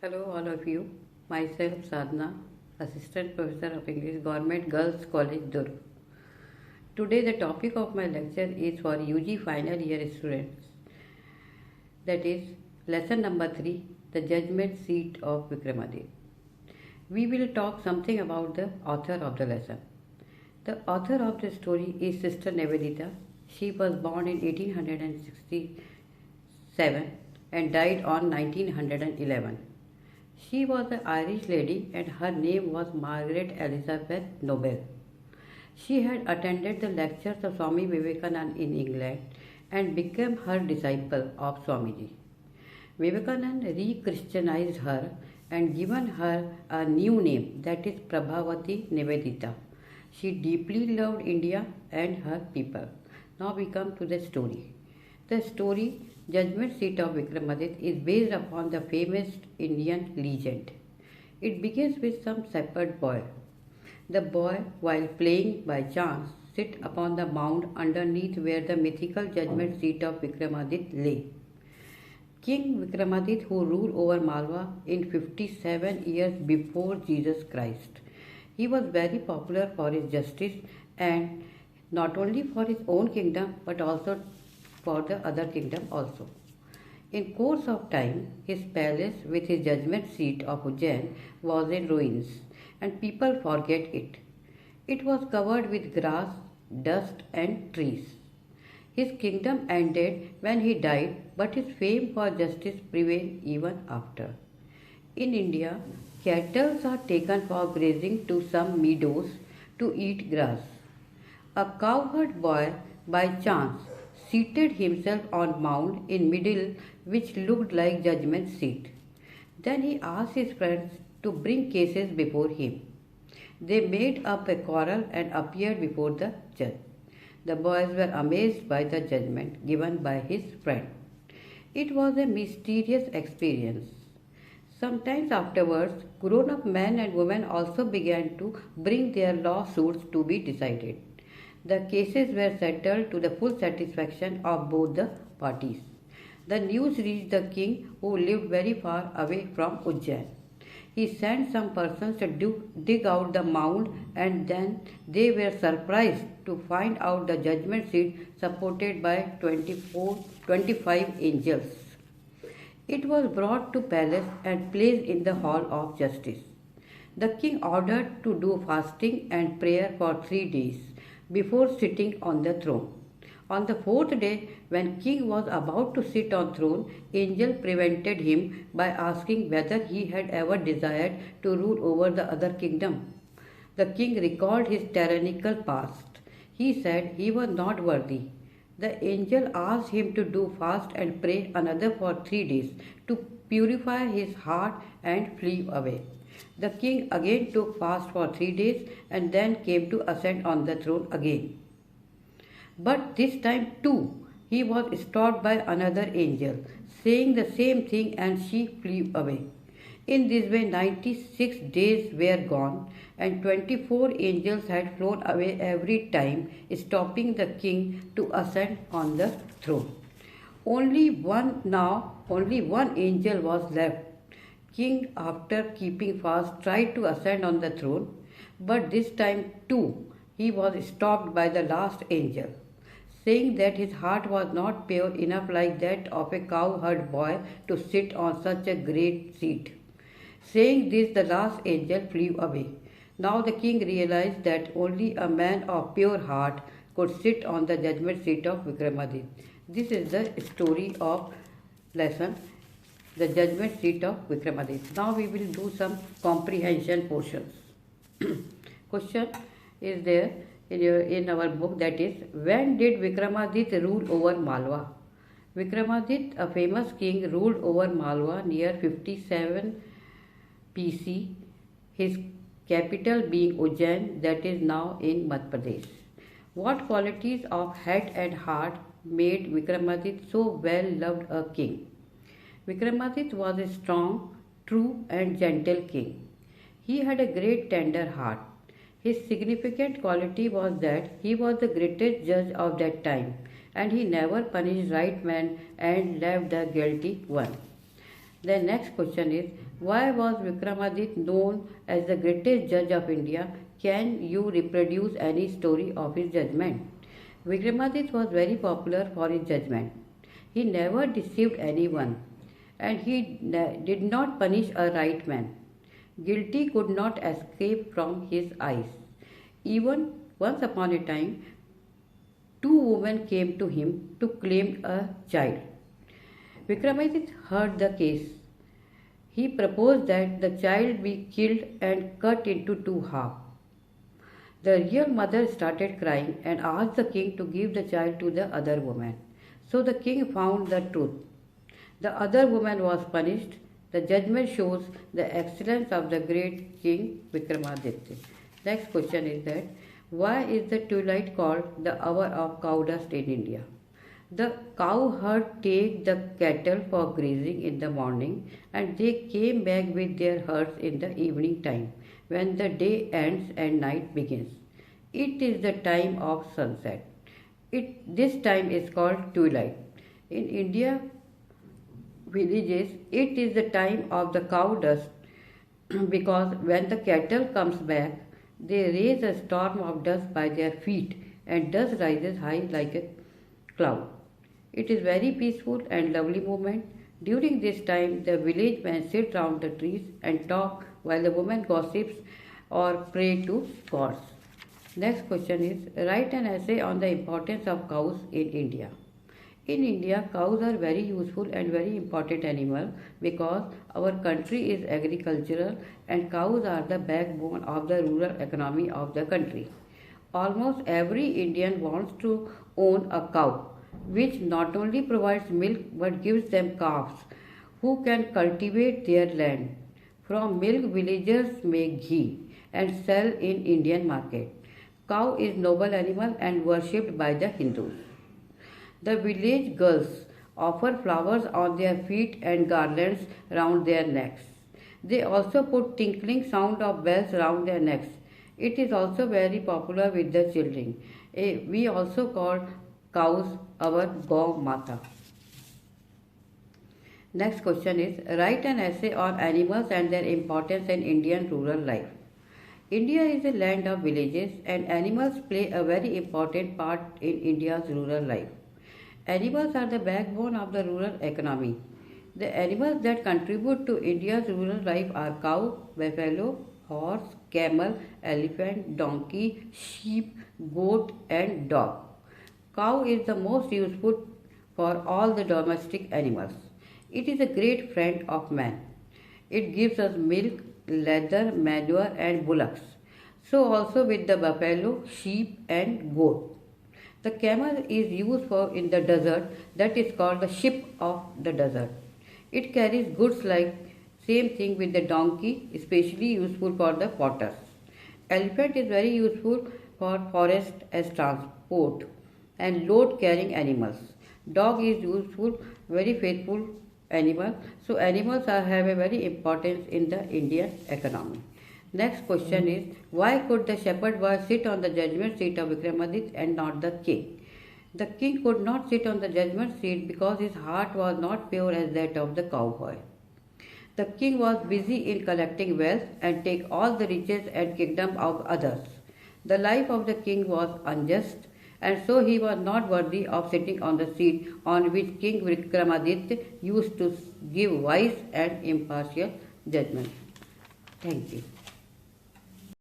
Hello, all of you. Myself, Sadhana, Assistant Professor of English, Government Girls College, Durg. Today, the topic of my lecture is for UG final year students. That is, lesson number 3, the judgment seat of Vikramaditya. We will talk something about the author of the lesson. The author of the story is Sister Nivedita. She was born in 1867 and died on 1911. She was an Irish lady and her name was Margaret Elizabeth Noble. She had attended the lectures of Swami Vivekananda in England and became her disciple of Swamiji. Vivekananda re-Christianized her and given her a new name, that is Prabhavati Nivedita. She deeply loved India and her people. Now we come to the story. The story Judgment Seat of Vikramaditya is based upon the famous Indian legend. It begins with some shepherd boy. The boy, while playing by chance, sits upon the mound underneath where the mythical judgment seat of Vikramaditya lay. King Vikramaditya, who ruled over Malwa in 57 years before Jesus Christ. He was very popular for his justice and not only for his own kingdom but also for the other kingdom also. In course of time, his palace with his judgment seat of Ujjain was in ruins and people forget it. It was covered with grass, dust and trees. His kingdom ended when he died, but his fame for justice prevailed even after. In India, cattle are taken for grazing to some meadows to eat grass. A cowherd boy by chance seated himself on mound in middle which looked like judgment seat. Then he asked his friends to bring cases before him. They made up a quarrel and appeared before the judge. The boys were amazed by the judgment given by his friend. It was a mysterious experience. Sometimes afterwards, grown-up men and women also began to bring their lawsuits to be decided. The cases were settled to the full satisfaction of both the parties. The news reached the king, who lived very far away from Ujjain. He sent some persons to dig out the mound, and then they were surprised to find out the judgment seat supported by 25 angels. It was brought to palace and placed in the hall of justice. The king ordered to do fasting and prayer for 3 days before sitting on the throne. On the fourth day, when king was about to sit on throne, angel prevented him by asking whether he had ever desired to rule over the other kingdom. The king recalled his tyrannical past. He said he was not worthy. The angel asked him to do fast and pray another for 3 days to purify his heart and flee away. The king again took fast for 3 days and then came to ascend on the throne again. But this time too he was stopped by another angel, saying the same thing, and she flew away. In this way 96 days were gone and 24 angels had flown away every time, stopping the king to ascend on the throne. Only one angel was left. King, after keeping fast, tried to ascend on the throne, but this time too he was stopped by the last angel, saying that his heart was not pure enough like that of a cowherd boy to sit on such a great seat. Saying this, the last angel flew away. Now the king realized that only a man of pure heart could sit on the judgment seat of Vikramaditya. This is the story of lesson, the judgment seat of Vikramaditya. Now we will do some comprehension portions. Question is there in our book, that is, when did Vikramaditya rule over Malwa? Vikramaditya, a famous king, ruled over Malwa near 57 BC, his capital being Ujjain, that is now in Madhya Pradesh. What qualities of head and heart made Vikramaditya so well loved a king? Vikramaditya was a strong, true and gentle king. He had a great tender heart. His significant quality was that he was the greatest judge of that time, and he never punished right men and left the guilty one. The next question is, why was Vikramaditya known as the greatest judge of India? Can you reproduce any story of his judgment? Vikramaditya was very popular for his judgment. He never deceived anyone, and he did not punish a right man. Guilty could not escape from his eyes. Even once upon a time, two women came to him to claim a child. Vikramaditya heard the case. He proposed that the child be killed and cut into two halves. The real mother started crying and asked the king to give the child to the other woman. So the king found the truth. The other woman was punished. The judgment shows the excellence of the great king Vikramaditya. Next question is that, why is the twilight called the hour of cow dust in India? The cow herd take the cattle for grazing in the morning, and they came back with their herds in the evening time when the day ends and night begins. It is the time of sunset. This time is called twilight. In India villages, it is the time of the cow dust because when the cattle comes back, they raise a storm of dust by their feet and dust rises high like a cloud. It is very peaceful and lovely moment. During this time, the village men sit round the trees and talk while the women gossips or pray to gods. Next question is, write an essay on the importance of cows in India. In India, cows are very useful and very important animal because our country is agricultural and cows are the backbone of the rural economy of the country. Almost every Indian wants to own a cow, which not only provides milk but gives them calves who can cultivate their land. From milk, villagers make ghee and sell in Indian market. Cow is noble animal and worshipped by the Hindus. The village girls offer flowers on their feet and garlands round their necks. They also put tinkling sound of bells round their necks. It is also very popular with the children. We also call cows our Gau Mata. Next question is, write an essay on animals and their importance in Indian rural life. India is a land of villages and animals play a very important part in India's rural life. Animals are the backbone of the rural economy. The animals that contribute to India's rural life are cow, buffalo, horse, camel, elephant, donkey, sheep, goat and dog. Cow is the most useful for all the domestic animals. It is a great friend of man. It gives us milk, leather, manure and bullocks. So also with the buffalo, sheep and goat. The camel is used for in the desert, that is called the ship of the desert. It carries goods like same thing with the donkey, especially useful for the potters. Elephant is very useful for forest as transport and load carrying animals. Dog is useful, very faithful animal. So animals have a very importance in the Indian economy. Next question is, why could the shepherd boy sit on the judgment seat of Vikramaditya and not the king? The king could not sit on the judgment seat because his heart was not pure as that of the cowboy. The king was busy in collecting wealth and take all the riches and kingdom of others. The life of the king was unjust and so he was not worthy of sitting on the seat on which King Vikramaditya used to give wise and impartial judgment. Thank you.